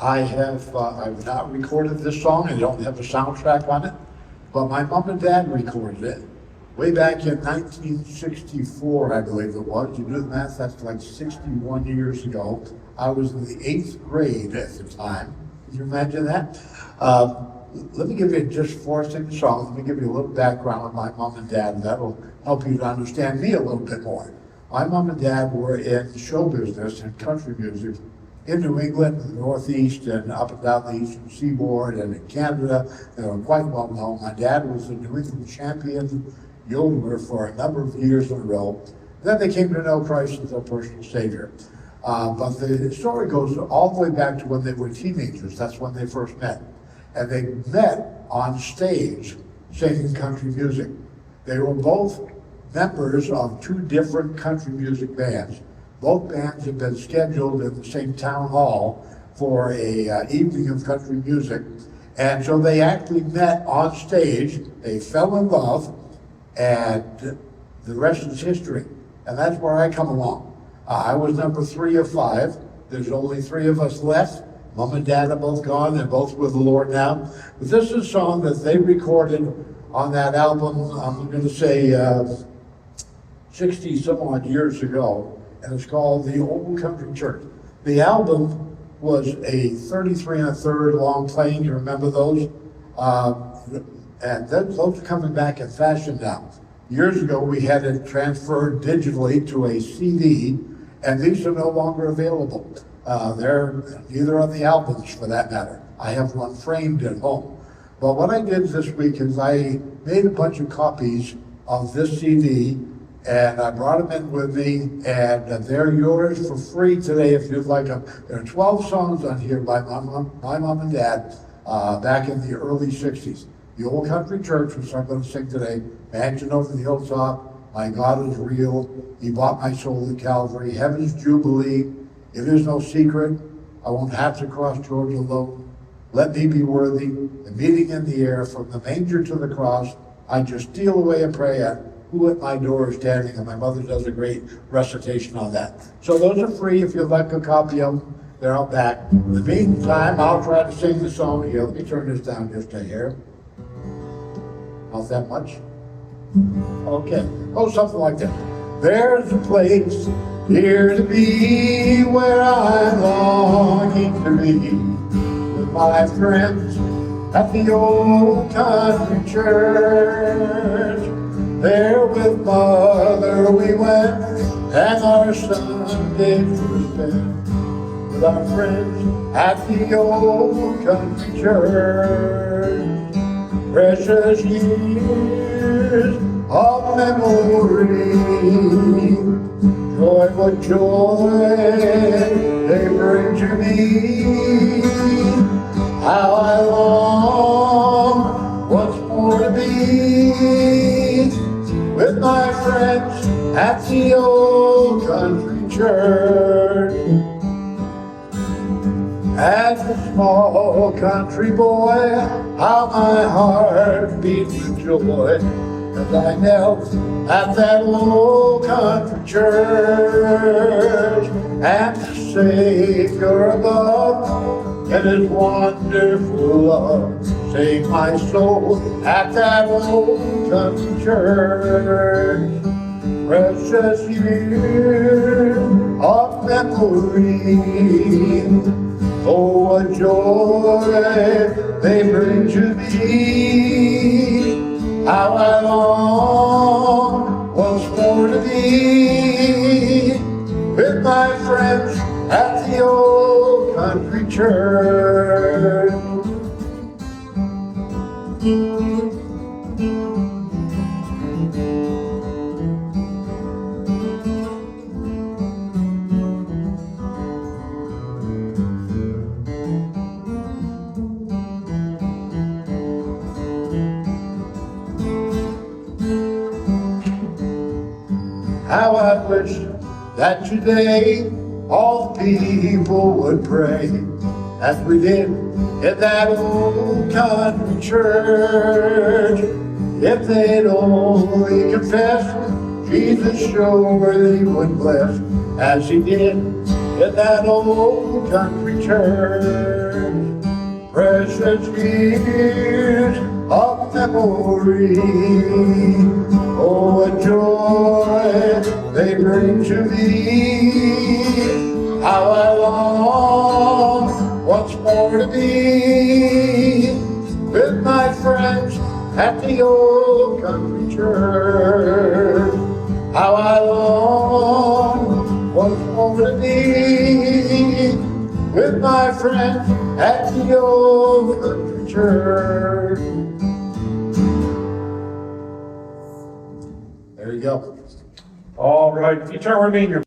I've not recorded this song. I don't have a soundtrack on it, but my mom and dad recorded it way back in 1964, I believe it was. You do the math, that's like 61 years ago. I was in the 8th grade at the time. Can you imagine that? Let me give you, just before I sing the song, let me give you a little background on my mom and dad, and that'll help you to understand me a little bit more. My mom and dad were in show business and country music in New England, the Northeast, and up and down the Eastern Seaboard, and in Canada. They were quite well known. My dad was a New England champion yodeler for a number of years in a row. Then they came to know Christ as their personal Savior. But the story goes all the way back to when they were teenagers. That's when they first met. And they met on stage singing country music. They were both members of 2 different country music bands. Both bands had been scheduled in the same town hall for a evening of country music. And so they actually met on stage. They fell in love, and the rest is history. And that's where I come along. I was number 3 of 5. There's only 3 of us left. Mom and Dad are both gone. They're both with the Lord now. But this is a song that they recorded on that album, I'm going to say 60 some odd years ago. And it's called The Old Country Church. The album was a 33 1/3 long playing. You remember those? And those are coming back in fashion now. Years ago, we had it transferred digitally to a CD, and these are no longer available. Neither are the albums, for that matter. I have one framed at home. But what I did this week is I made a bunch of copies of this CD, and I brought them in with me, and they're yours for free today if you'd like them. There are 12 songs on here by my mom and dad back in the early 60s. The Old Country Church, which I'm going to sing today, Mansion Over the Hilltop, My God Is Real, He Bought My Soul at Calvary, Heaven's Jubilee, It Is No Secret, I Won't Have to Cross Georgia Alone, Let Me Be Worthy, The Meeting in the Air, From the Manger to the Cross, I Just Steal Away a Prayer, Who at My Door is Standing, and my mother does a great recitation on that. So those are free if you'd like a copy of them. They're out back. In the meantime, I'll try to sing the song here. Let me turn this down just a hair. Not that much? Okay. Oh, something like that. There's a place here to be where I'm longing to be with my friends at the Old Country Church. There with Mother we went, and our Sundays were spent with our friends at the Old Country Church. Precious years of memory, joy, what joy they bring to me. How I long once more to be with my friends at the Old Country Church. As a small country boy, how my heart beat with joy as I knelt at that old country church, and the Savior above in His wonderful love saved my soul at that old country church. Precious years of memory, oh, what joy they bring to me. How I long once more to be with my friends at the Old Country Church. How I wish that today all people would pray as we did in that old country church. If they'd only confess, Jesus surely would bless as He did in that old country church. Precious years of memory, oh, what joy they bring to me. How I long once more to be with my friends at the old country church. How I long once more to be with my friends at the old country church. There you go. All right, if you turn with me in your